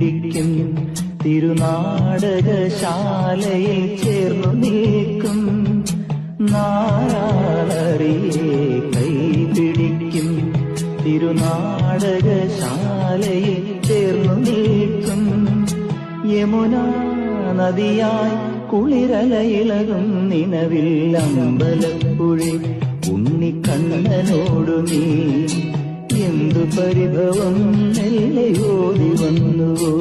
പിടിക്കും തിരുനാടകശാലയിൽ ചേർന്നു നിൽക്കും നാരാളറിയെ കൈപിടിക്കും തിരുനാടകശാലയിൽ ചേർന്നു നിൽക്കും യമുനാ നദിയായി കുളിരലയിളകും നിലവിൽ അമ്പലപ്പുഴി ഉണ്ണിക്കണ്ണനോടു നീ എന്തു പരിഭവം മെല്ലെ ഓടി വന്നുവോ